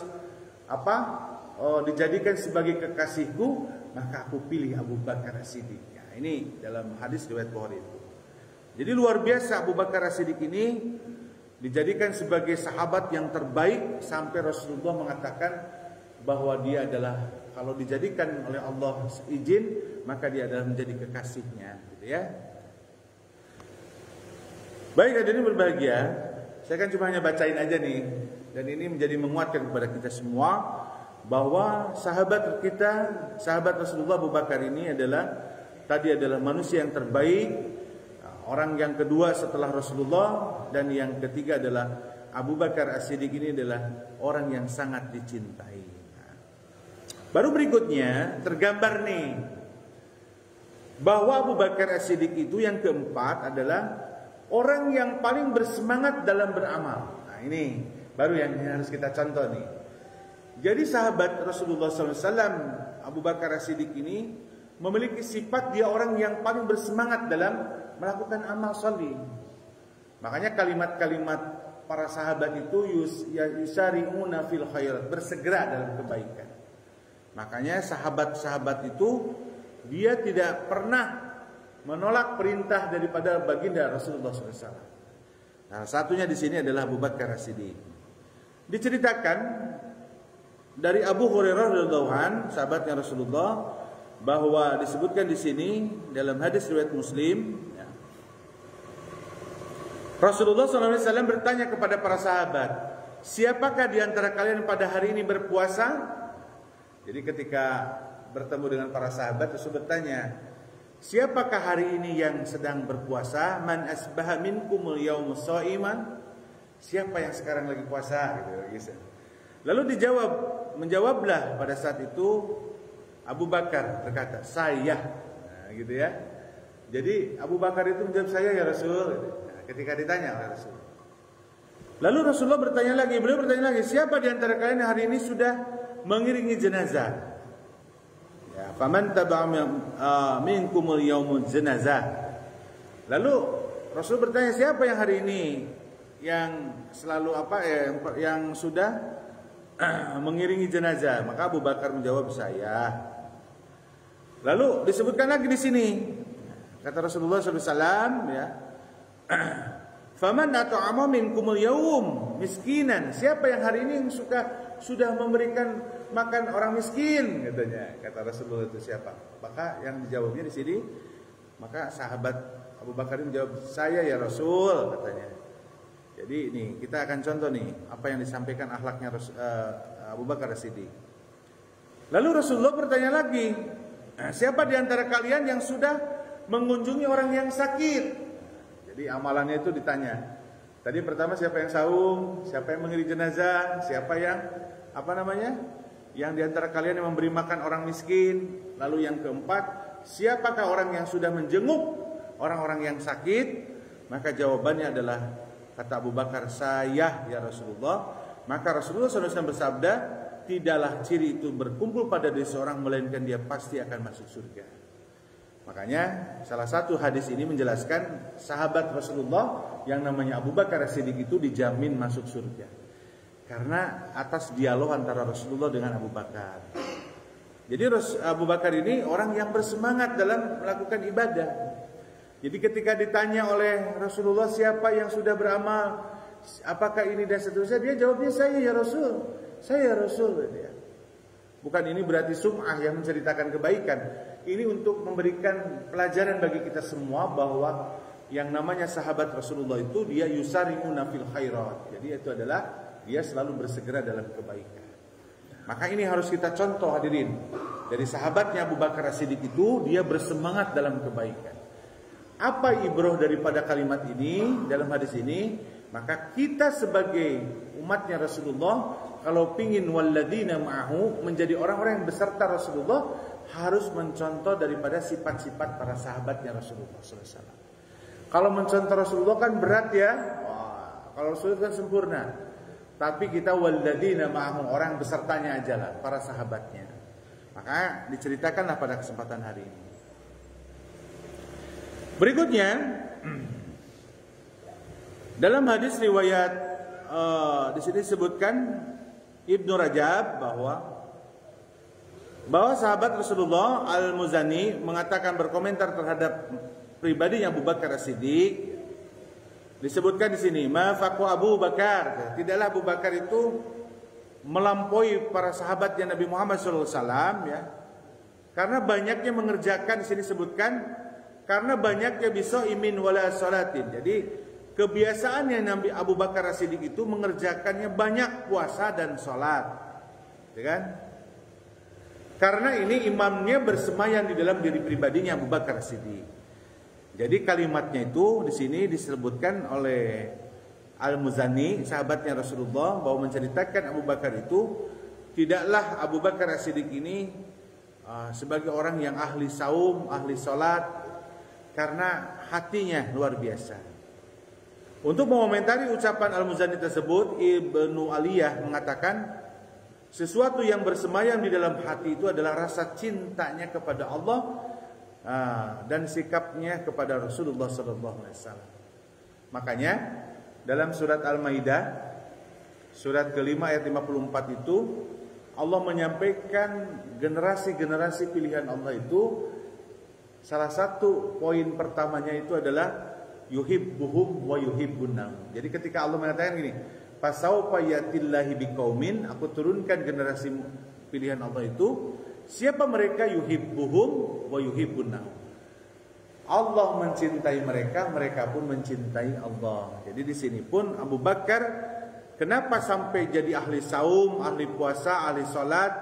dijadikan sebagai kekasihku, maka aku pilih Abu Bakar As-Siddiq. Nah, ini dalam hadis riwayat Bukhari itu. Jadi luar biasa Abu Bakar As-Siddiq ini dijadikan sebagai sahabat yang terbaik sampai Rasulullah mengatakan bahwa dia adalah, kalau dijadikan oleh Allah izin, maka dia adalah menjadi kekasihnya, gitu ya. Baik, hadirin berbahagia, saya kan cuma hanya bacain aja nih, dan ini menjadi menguatkan kepada kita semua bahwa sahabat kita, sahabat Rasulullah Abu Bakar ini adalah tadi adalah manusia yang terbaik, orang yang kedua setelah Rasulullah, dan yang ketiga adalah Abu Bakar As-Siddiq. Ini adalah orang yang sangat dicintai. Baru berikutnya tergambar nih bahwa Abu Bakar As-Siddiq itu yang keempat adalah orang yang paling bersemangat dalam beramal. Nah ini baru yang harus kita contoh nih. Jadi sahabat Rasulullah SAW Abu Bakar As-Siddiq ini memiliki sifat dia orang yang paling bersemangat dalam melakukan amal salih. Makanya kalimat-kalimat para sahabat itu yusari'una fil khairat, bersegera dalam kebaikan. Makanya sahabat-sahabat itu dia tidak pernah menolak perintah daripada baginda Rasulullah SAW. Nah, satunya di sini adalah Abu Bakar As-Siddiq. Diceritakan dari Abu Hurairah radhiyallahu anhu, sahabatnya Rasulullah, bahwa disebutkan di sini dalam hadis riwayat Muslim, ya, Rasulullah SAW bertanya kepada para sahabat, siapakah di antara kalian pada hari ini berpuasa? Jadi ketika bertemu dengan para sahabat, Rasul bertanya, siapakah hari ini yang sedang berpuasa? Man asbaha minkumul yawma sha'iman? Siapa yang sekarang lagi puasa? Gitu. Lalu menjawablah pada saat itu Abu Bakar berkata, saya. Nah, gitu ya. Jadi Abu Bakar itu menjawab, saya ya Rasul. Nah, ketika ditanya oleh Rasul. Lalu Rasulullah beliau bertanya lagi, siapa di antara kalian hari ini sudah mengiringi jenazah? Ya, faman taba'a minkumul yaumul jenazah. Lalu Rasul bertanya, siapa yang hari ini yang selalu yang sudah mengiringi jenazah? Maka Abu Bakar menjawab, saya. Lalu disebutkan lagi di sini, kata Rasulullah SAW, ya, faman at'ama minkumul yaum miskinan, siapa yang hari ini yang sudah memberikan makan orang miskin, katanya. Kata Rasulullah itu siapa? Maka yang dijawabnya di sini, maka sahabat Abu Bakar menjawab, saya ya Rasul, katanya. Jadi ini kita akan contoh nih apa yang disampaikan akhlaknya Abu Bakar As-Siddiq. Lalu Rasulullah bertanya lagi, siapa di antara kalian yang sudah mengunjungi orang yang sakit? Jadi amalannya itu ditanya. Tadi pertama siapa yang saum, siapa yang mengiring jenazah, siapa yang yang di antara kalian yang memberi makan orang miskin. Lalu yang keempat, siapakah orang yang sudah menjenguk orang-orang yang sakit? Maka jawabannya adalah, kata Abu Bakar, saya ya Rasulullah. Maka Rasulullah SAW bersabda, tidaklah ciri itu berkumpul pada diri seorang melainkan dia pasti akan masuk surga. Makanya salah satu hadis ini menjelaskan sahabat Rasulullah yang namanya Abu Bakar As-Siddiq itu dijamin masuk surga. Karena atas dialog antara Rasulullah dengan Abu Bakar. Jadi Abu Bakar ini orang yang bersemangat dalam melakukan ibadah. Jadi ketika ditanya oleh Rasulullah siapa yang sudah beramal, apakah ini dan seterusnya, dia jawabnya saya ya Rasul. Saya ya Rasul. Bukan ini berarti sum'ah yang menceritakan kebaikan. Ini untuk memberikan pelajaran bagi kita semua bahwa yang namanya sahabat Rasulullah itu dia yusari'una fil khairat. Jadi itu adalah dia selalu bersegera dalam kebaikan. Maka ini harus kita contoh hadirin. Dari sahabatnya Abu Bakar As-Siddiq itu dia bersemangat dalam kebaikan. Apa ibrah daripada kalimat ini dalam hadis ini? Maka kita sebagai umatnya Rasulullah, kalau pingin walladzina ma'ahu menjadi orang-orang yang beserta Rasulullah, harus mencontoh daripada sifat-sifat para sahabatnya Rasulullah SAW. Kalau mencontoh Rasulullah kan berat ya. Wah, kalau Rasulullah kan sempurna. Tapi kita walladzina ma'ahu, orang besertanya aja lah, para sahabatnya. Maka diceritakanlah pada kesempatan hari ini. Berikutnya, dalam hadis riwayat di sini disebutkan Ibnu Rajab bahwa sahabat Rasulullah Al-Muzani mengatakan, berkomentar terhadap pribadinya Abu Bakar As-Siddiq. Disebutkan di sini, ma faqu Abu Bakar, tidaklah Abu Bakar itu melampaui para sahabatnya Nabi Muhammad SAW, ya. Karena banyaknya mengerjakan, di sini disebutkan karena banyaknya bisa imin wala salatin. Jadi kebiasaannya Nabi Abu Bakar As-Siddiq itu mengerjakannya banyak puasa dan sholat, ya kan? Karena ini imamnya bersemayam di dalam diri pribadinya Abu Bakar As-Siddiq. Jadi kalimatnya itu di sini disebutkan oleh Al-Muzani, sahabatnya Rasulullah, bahwa menceritakan Abu Bakar itu, tidaklah Abu Bakar As-Siddiq ini sebagai orang yang ahli saum, ahli salat, karena hatinya luar biasa. Untuk mengomentari ucapan Al-Muzani tersebut, Ibnu Aliyah mengatakan, sesuatu yang bersemayam di dalam hati itu adalah rasa cintanya kepada Allah dan sikapnya kepada Rasulullah SAW. Makanya dalam surat Al-Maidah surat kelima ayat 54 itu Allah menyampaikan generasi-generasi pilihan Allah itu, salah satu poin pertamanya itu adalah yuhibbuhum wa yuhibbunahum. Jadi ketika Allah mengatakan gini, fasaufa yatillahi biqaumin, aku turunkan generasi pilihan Allah itu, siapa mereka? Yuhibbuhum wa yuhibbunahum. Allah mencintai mereka, mereka pun mencintai Allah. Jadi di sini pun Abu Bakar kenapa sampai jadi ahli saum, ahli puasa, ahli salat,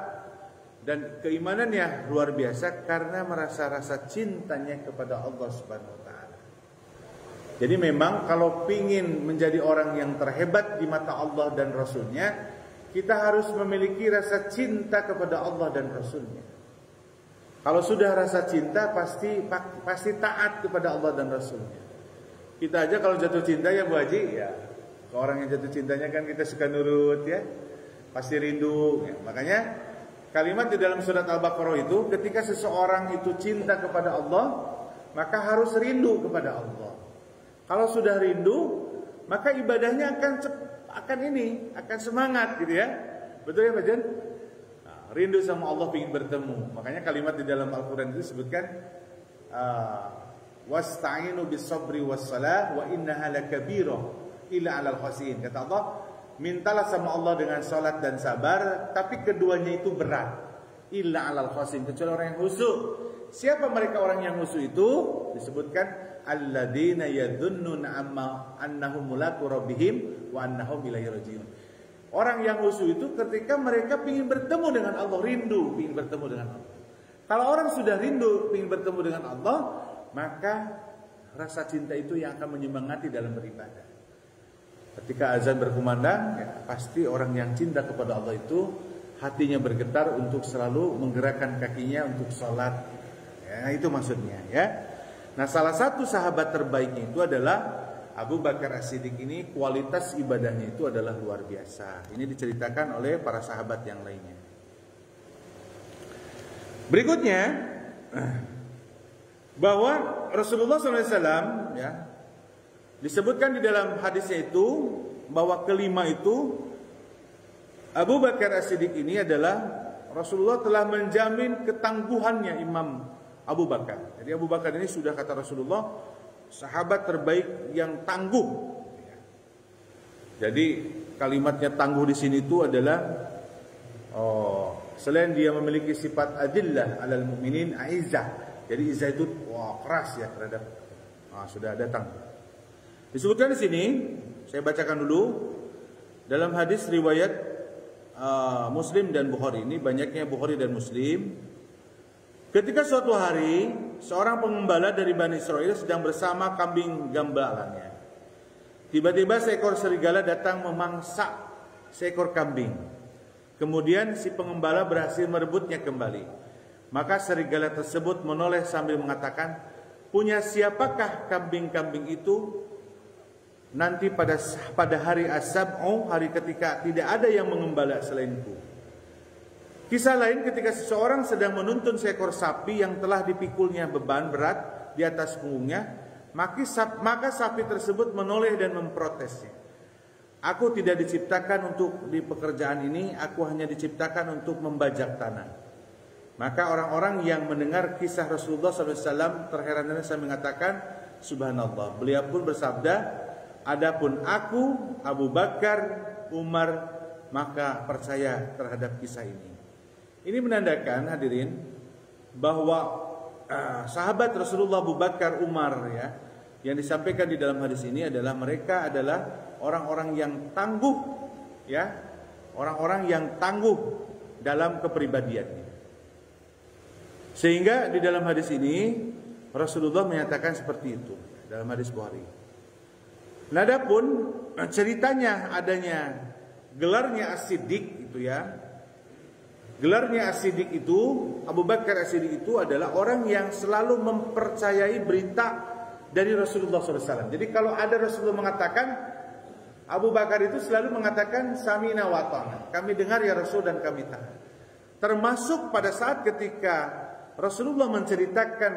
dan keimanannya luar biasa karena merasa rasa cintanya kepada Allah Subhanahu wa taala. Jadi memang kalau pingin menjadi orang yang terhebat di mata Allah dan Rasulnya, kita harus memiliki rasa cinta kepada Allah dan Rasulnya. Kalau sudah rasa cinta, pasti taat kepada Allah dan Rasulnya. Kita aja kalau jatuh cinta ya Bu Haji, ya ke orang yang jatuh cintanya kan kita suka nurut ya, pasti rindu ya. Makanya kalimat di dalam surat Al-Baqarah itu, ketika seseorang itu cinta kepada Allah, maka harus rindu kepada Allah. Kalau sudah rindu, maka ibadahnya akan semangat gitu ya. Betul ya Pak Jan? Nah, rindu sama Allah, ingin bertemu. Makanya kalimat di dalam Al-Qur'an itu disebutkan wasta'inu bis-sabri was-salah wa innaha lakabirah illa 'alal khashin. Kata Allah, mintalah sama Allah dengan salat dan sabar, tapi keduanya itu berat. Illa 'alal khashin, kecuali orang yang khusyuk. Siapa mereka orang yang khusyuk itu? Disebutkan alladzina yadhunnuna annahum mulaqu rabbihim wa annahum ilaihi rajiun. Orang yang khusyuk itu ketika mereka ingin bertemu dengan Allah, rindu ingin bertemu dengan Allah. Kalau orang sudah rindu ingin bertemu dengan Allah, maka rasa cinta itu yang akan menyemangati dalam beribadah. Ketika azan berkumandang, ya, pasti orang yang cinta kepada Allah itu hatinya bergetar untuk selalu menggerakkan kakinya untuk salat. Ya, itu maksudnya ya. Nah, salah satu sahabat terbaiknya itu adalah Abu Bakar As-Siddiq. Ini kualitas ibadahnya itu adalah luar biasa. Ini diceritakan oleh para sahabat yang lainnya. Berikutnya, bahwa Rasulullah SAW ya, disebutkan di dalam hadisnya itu bahwa kelima itu Abu Bakar As-Siddiq ini adalah Rasulullah telah menjamin ketangguhannya Imam Abu Bakar. Jadi Abu Bakar ini sudah kata Rasulullah sahabat terbaik yang tangguh. Jadi kalimatnya tangguh di sini itu adalah selain dia memiliki sifat adillah alal mu'minin a'izzah. Jadi izzah itu keras ya terhadap sudah datang. Disebutkan di sini, saya bacakan dulu dalam hadis riwayat Muslim dan Bukhari. Ini banyaknya Bukhari dan Muslim. Ketika suatu hari seorang pengembala dari Bani Israel sedang bersama kambing gembalannya. Tiba-tiba seekor serigala datang memangsa seekor kambing. Kemudian si pengembala berhasil merebutnya kembali. Maka serigala tersebut menoleh sambil mengatakan, "Punya siapakah kambing-kambing itu? Nanti pada hari as-sab'u, hari ketika tidak ada yang mengembala selainku." Kisah lain ketika seseorang sedang menuntun seekor sapi yang telah dipikulnya beban berat di atas punggungnya, maka sapi tersebut menoleh dan memprotesnya. "Aku tidak diciptakan untuk di pekerjaan ini, aku hanya diciptakan untuk membajak tanah." Maka orang-orang yang mendengar kisah Rasulullah SAW terheran-heran sambil mengatakan, "Subhanallah." Beliau pun bersabda, "Adapun aku, Abu Bakar, Umar, maka percaya terhadap kisah ini." Ini menandakan hadirin bahwa sahabat Rasulullah Abu Bakar, Umar ya, yang disampaikan di dalam hadis ini adalah mereka adalah orang-orang yang tangguh ya, orang-orang yang tangguh dalam kepribadiannya. Sehingga di dalam hadis ini Rasulullah menyatakan seperti itu dalam hadis Bukhari. Nah, adapun ceritanya adanya gelarnya As-Siddiq itu ya. Gelarnya As-Siddiq itu, Abu Bakar As-Siddiq itu adalah orang yang selalu mempercayai berita dari Rasulullah SAW. Jadi kalau ada Rasulullah mengatakan, Abu Bakar itu selalu mengatakan Samina wa ta'na. Kami dengar ya Rasul dan kami taat. Termasuk pada saat ketika Rasulullah menceritakan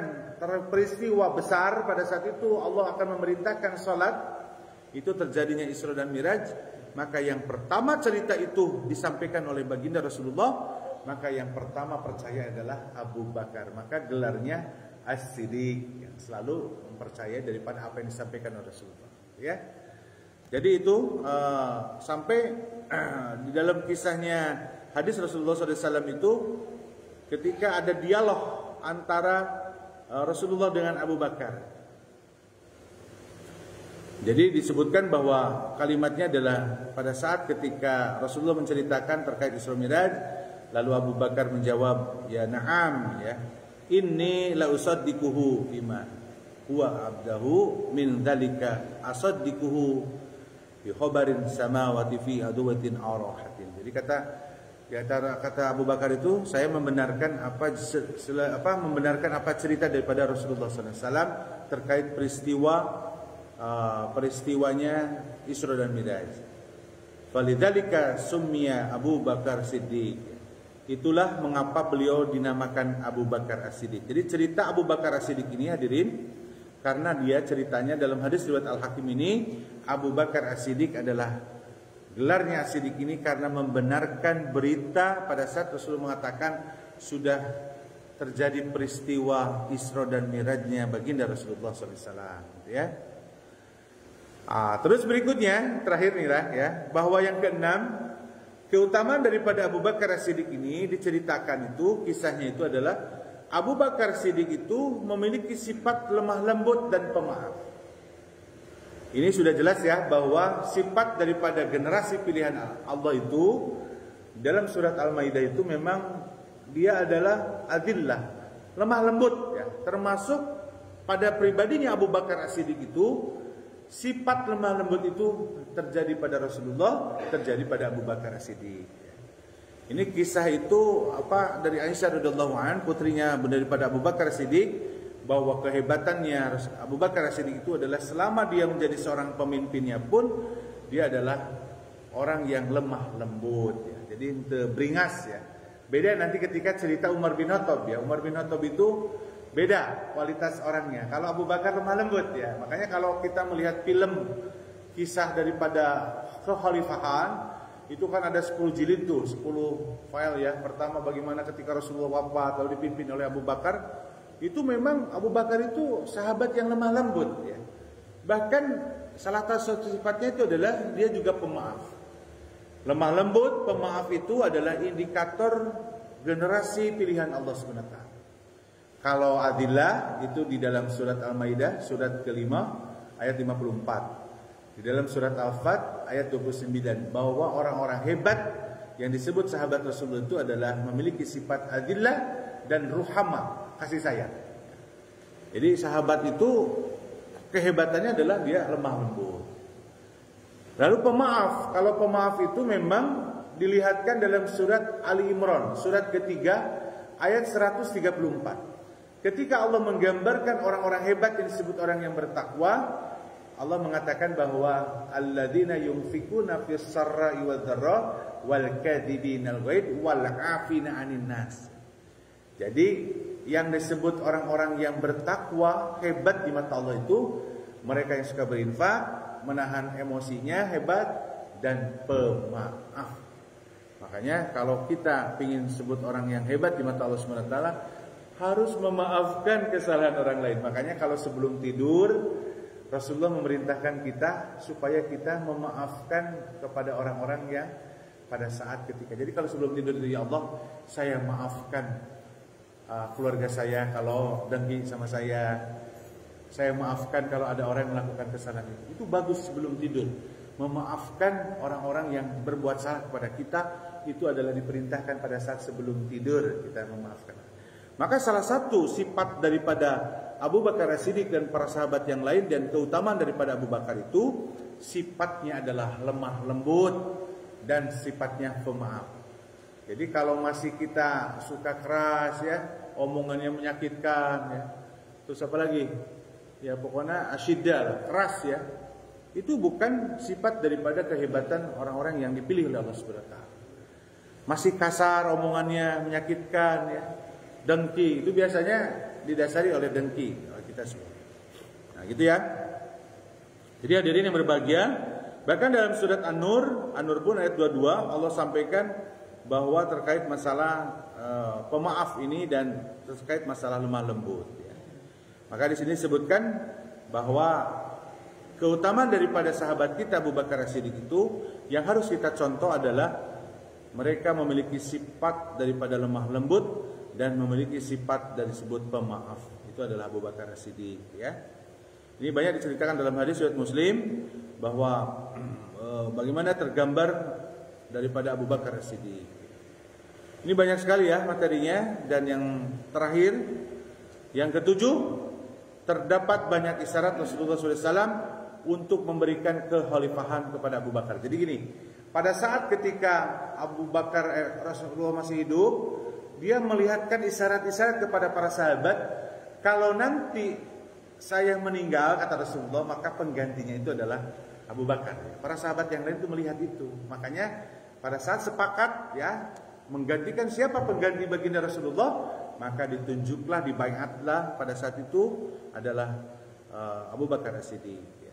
peristiwa besar, pada saat itu Allah akan memerintahkan salat, itu terjadinya Isra dan Miraj, maka yang pertama cerita itu disampaikan oleh baginda Rasulullah, maka yang pertama percaya adalah Abu Bakar. Maka gelarnya As-Siddiq, yang selalu mempercayai daripada apa yang disampaikan oleh Rasulullah. Ya, jadi itu sampai di dalam kisahnya hadis Rasulullah SAW itu, ketika ada dialog antara Rasulullah dengan Abu Bakar. Jadi disebutkan bahwa kalimatnya adalah pada saat ketika Rasulullah menceritakan terkait Isra Miraj, lalu Abu Bakar menjawab, ya na'am, ya, inni la usaddiquhu bima huwa abdahu min dzalika asaddiquhu bi khabarin samawati fi aduwatin arahatin. Jadi kata Abu Bakar itu, saya membenarkan membenarkan apa cerita daripada Rasulullah SAW terkait peristiwanya Isra dan Miraj. Falidzalika summiya Abu Bakar Siddiq. Itulah mengapa beliau dinamakan Abu Bakar As-Siddiq. Jadi cerita Abu Bakar As-Siddiq ini hadirin, karena dia ceritanya dalam hadis riwayat Al-Hakim ini, Abu Bakar As-Siddiq adalah gelarnya As-Siddiq ini karena membenarkan berita pada saat Rasulullah mengatakan sudah terjadi peristiwa Isra dan Mirajnya baginda Rasulullah SAW. Ya. Terus berikutnya, terakhir nih lah ya, bahwa yang keenam, keutamaan daripada Abu Bakar As-Siddiq ini diceritakan itu, kisahnya itu adalah Abu Bakar As-Siddiq itu memiliki sifat lemah lembut dan pemaaf. Ini sudah jelas ya bahwa sifat daripada generasi pilihan Allah itu dalam surat Al-Maidah itu memang dia adalah adillah, lemah lembut ya. Termasuk pada pribadinya Abu Bakar As-Siddiq itu, sifat lemah lembut itu terjadi pada Rasulullah, terjadi pada Abu Bakar As-Siddiq. Ini kisah itu dari Aisyah radhiyallahu anha, putrinya daripada Abu Bakar As-Siddiq, bahwa kehebatannya Abu Bakar As-Siddiq itu adalah selama dia menjadi seorang pemimpinnya pun dia adalah orang yang lemah lembut ya. Jadi beringas ya. Beda nanti ketika cerita Umar bin Khattab ya. Umar bin Khattab itu beda kualitas orangnya. Kalau Abu Bakar lemah lembut ya. Makanya kalau kita melihat film kisah daripada kekhalifahan, itu kan ada 10 jilid tuh, 10 file ya. Pertama bagaimana ketika Rasulullah wafat lalu dipimpin oleh Abu Bakar. Itu memang Abu Bakar itu sahabat yang lemah lembut ya. Bahkan salah satu sifatnya itu adalah dia juga pemaaf. Lemah lembut, pemaaf itu adalah indikator generasi pilihan Allah SWT. Kalau adillah itu di dalam surat Al-Maidah surat kelima ayat 54. Di dalam surat Al-Fat ayat 29, bahwa orang-orang hebat yang disebut sahabat Rasulullah itu adalah memiliki sifat adillah dan ruhama, kasih sayang. Jadi sahabat itu kehebatannya adalah dia lemah lembut. Lalu pemaaf, kalau pemaaf itu memang dilihatkan dalam surat Ali Imran, surat ketiga ayat 134. Ketika Allah menggambarkan orang-orang hebat yang disebut orang yang bertakwa, Allah mengatakan bahwa alladzina yunfikuna fis sarra'i wadh-dharra wal kadhibinal ghaid wal 'afina 'anil nas. Jadi yang disebut orang-orang yang bertakwa hebat di mata Allah itu mereka yang suka berinfak, menahan emosinya hebat, dan pemaaf. Makanya kalau kita ingin sebut orang yang hebat di mata Allah SWT, harus memaafkan kesalahan orang lain. Makanya kalau sebelum tidur Rasulullah memerintahkan kita supaya kita memaafkan kepada orang-orang yang pada saat ketika. Jadi kalau sebelum tidur itu, ya Allah, saya maafkan keluarga saya kalau dengki sama saya maafkan kalau ada orang yang melakukan kesalahan itu. Itu bagus sebelum tidur. Memaafkan orang-orang yang berbuat salah kepada kita, itu adalah diperintahkan pada saat sebelum tidur kita memaafkan. Maka salah satu sifat daripada Abu Bakar As-Siddiq dan para sahabat yang lain dan keutamaan daripada Abu Bakar itu sifatnya adalah lemah lembut dan sifatnya pemaaf. Jadi kalau masih kita suka keras ya, omongannya menyakitkan ya. Terus apa lagi? Ya pokoknya asyiddah, keras ya. Itu bukan sifat daripada kehebatan orang-orang yang dipilih oleh Allah Subhanahu wa taala. Masih kasar omongannya, menyakitkan ya. Dengki, itu biasanya didasari oleh dengki oleh kita semua. Nah, gitu ya. Jadi hadirin yang berbahagia, bahkan dalam surat An-Nur pun ayat 22 Allah sampaikan bahwa terkait masalah pemaaf ini dan terkait masalah lemah lembut ya. Maka di sini disebutkan bahwa keutamaan daripada sahabat kita Abu Bakar As-Siddiq itu yang harus kita contoh adalah mereka memiliki sifat daripada lemah lembut dan memiliki sifat dari disebut pemaaf. Itu adalah Abu Bakar As-Siddiq ya. Ini banyak diceritakan dalam hadis riwayat Muslim bahwa bagaimana tergambar daripada Abu Bakar As-Siddiq. Ini banyak sekali ya materinya. Dan yang terakhir, yang ketujuh, terdapat banyak isyarat Rasulullah SAW untuk memberikan kekhalifahan kepada Abu Bakar. Jadi gini, pada saat ketika Abu Bakar Rasulullah masih hidup, dia melihatkan isyarat-isyarat kepada para sahabat, kalau nanti saya meninggal kata Rasulullah, maka penggantinya itu adalah Abu Bakar. Para sahabat yang lain itu melihat itu. Makanya pada saat sepakat ya menggantikan siapa pengganti baginda Rasulullah, maka ditunjuklah, dibaiatlah pada saat itu adalah Abu Bakar As-Siddiq.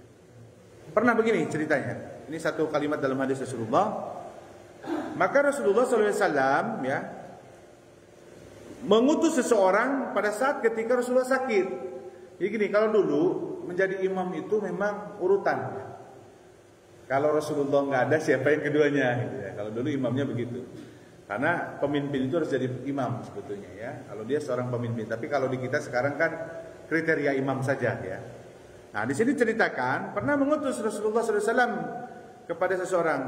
Pernah begini ceritanya. Ini satu kalimat dalam hadis Rasulullah. Maka Rasulullah SAW ya mengutus seseorang pada saat ketika Rasulullah sakit. Jadi gini, kalau dulu menjadi imam itu memang urutan ya. Kalau Rasulullah nggak ada, siapa yang keduanya gitu ya. Kalau dulu imamnya begitu. Karena pemimpin itu harus jadi imam sebetulnya ya. Kalau dia seorang pemimpin. Tapi kalau di kita sekarang kan kriteria imam saja ya. Nah, di sini ceritakan pernah mengutus Rasulullah SAW kepada seseorang,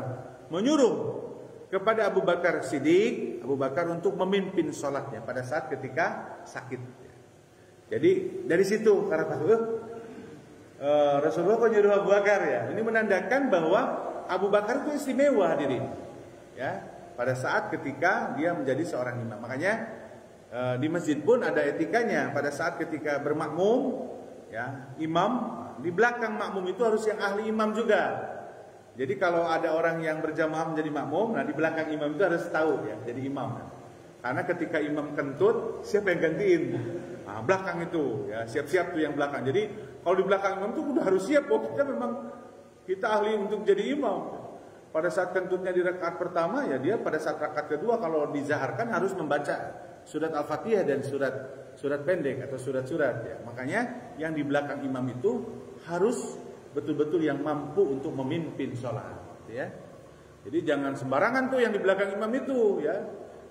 menyuruh kepada Abu Bakar Siddiq, Abu Bakar untuk memimpin sholatnya pada saat ketika sakit. Jadi dari situ karena Rasulullah kok nyuruh Abu Bakar ya. Ini menandakan bahwa Abu Bakar itu istimewa hadirin. Ya, pada saat ketika dia menjadi seorang imam. Makanya di masjid pun ada etikanya pada saat ketika bermakmum. Ya, imam di belakang makmum itu harus yang ahli imam juga. Jadi kalau ada orang yang berjamaah menjadi makmum, nah di belakang imam itu harus tahu ya, jadi imam. Karena ketika imam kentut, siapa yang gantiin? Nah, belakang itu ya, siap-siap tuh yang belakang. Jadi kalau di belakang imam itu udah harus siap, oh kita ahli untuk jadi imam. Pada saat kentutnya di rakaat pertama ya dia pada saat rakaat kedua kalau dizaharkan harus membaca surat Al-Fatihah dan surat pendek atau surat-surat ya. Makanya yang di belakang imam itu harus betul-betul yang mampu untuk memimpin sholat ya. Jadi jangan sembarangan tuh yang di belakang imam itu ya.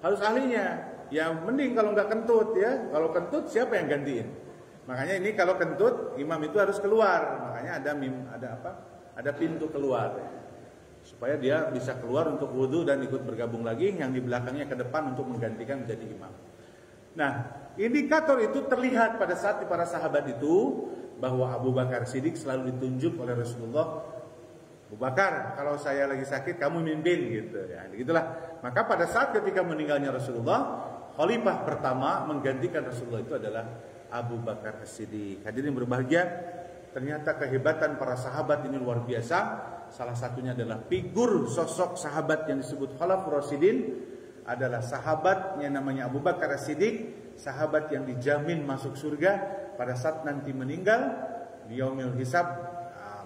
Harus ahlinya. Ya mending kalau nggak kentut ya. Kalau kentut siapa yang gantiin? Makanya ini kalau kentut imam itu harus keluar. Makanya ada pintu keluar ya. Supaya dia bisa keluar untuk wudu dan ikut bergabung lagi, yang di belakangnya ke depan untuk menggantikan menjadi imam. Nah, indikator itu terlihat pada saat para sahabat itu bahwa Abu Bakar Siddiq selalu ditunjuk oleh Rasulullah. Abu Bakar, kalau saya lagi sakit kamu mimpin gitu ya. Gitulah. Maka pada saat ketika meninggalnya Rasulullah, khalifah pertama menggantikan Rasulullah itu adalah Abu Bakar As-Siddiq. Hadirin berbahagia, ternyata kehebatan para sahabat ini luar biasa. Salah satunya adalah figur sosok sahabat yang disebut Khalafur Rasyidin adalah sahabat yang namanya Abu Bakar As-Siddiq, sahabat yang dijamin masuk surga pada saat nanti meninggal di yaumil hisab.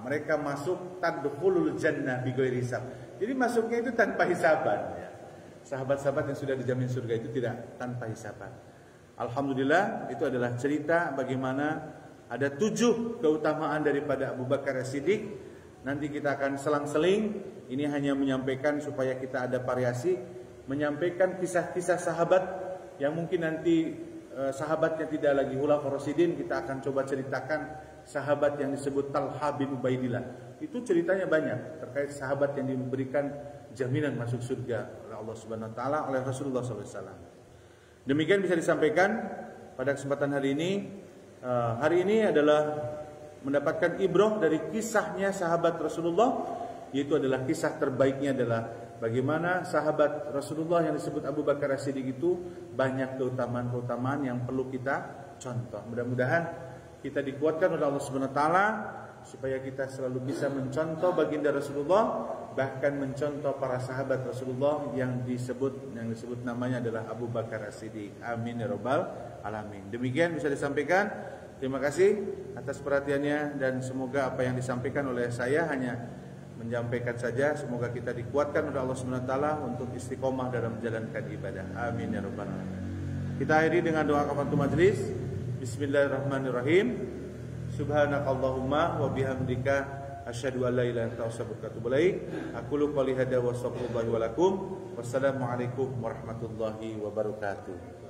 Mereka masuk tadkhulul jannah bighairi hisab. Jadi masuknya itu tanpa hisaban ya. Sahabat-sahabat yang sudah dijamin surga itu tidak tanpa hisaban. Alhamdulillah, itu adalah cerita bagaimana ada 7 keutamaan daripada Abu Bakar As-Siddiq. Nanti kita akan selang-seling. Ini hanya menyampaikan supaya kita ada variasi, menyampaikan kisah-kisah sahabat yang mungkin nanti sahabatnya tidak lagi Khulafaur Rasyidin. Kita akan coba ceritakan sahabat yang disebut Talha bin Ubaidillah. Itu ceritanya banyak terkait sahabat yang diberikan jaminan masuk surga oleh Allah Subhanahu wa taala oleh Rasulullah SAW. Demikian bisa disampaikan pada kesempatan hari ini. Hari ini adalah mendapatkan ibrah dari kisahnya sahabat Rasulullah, yaitu adalah kisah terbaiknya adalah bagaimana sahabat Rasulullah yang disebut Abu Bakar As-Siddiq itu banyak keutamaan-keutamaan yang perlu kita contoh. Mudah-mudahan kita dikuatkan oleh Allah Subhanahu wa taala supaya kita selalu bisa mencontoh baginda Rasulullah, bahkan mencontoh para sahabat Rasulullah yang disebut namanya adalah Abu Bakar As-Siddiq. Amin ya rabbal alamin. Demikian bisa disampaikan. Terima kasih atas perhatiannya, dan semoga apa yang disampaikan oleh saya hanya menyampaikan saja. Semoga kita dikuatkan oleh Allah Subhanahu wa taala untuk istiqomah dalam menjalankan ibadah. Amin ya rabbal alamin. Kita akhiri dengan doa kafaratul majlis. Bismillahirrahmanirrahim. Subhanakallahumma wa bihamdika asyhadu an la ilaha illa anta astaghfiruka wa atubu ilaik. Aqulu qouli hadza wa astaghfirullahi wa lakum. Wassalamualaikum warahmatullahi wabarakatuh.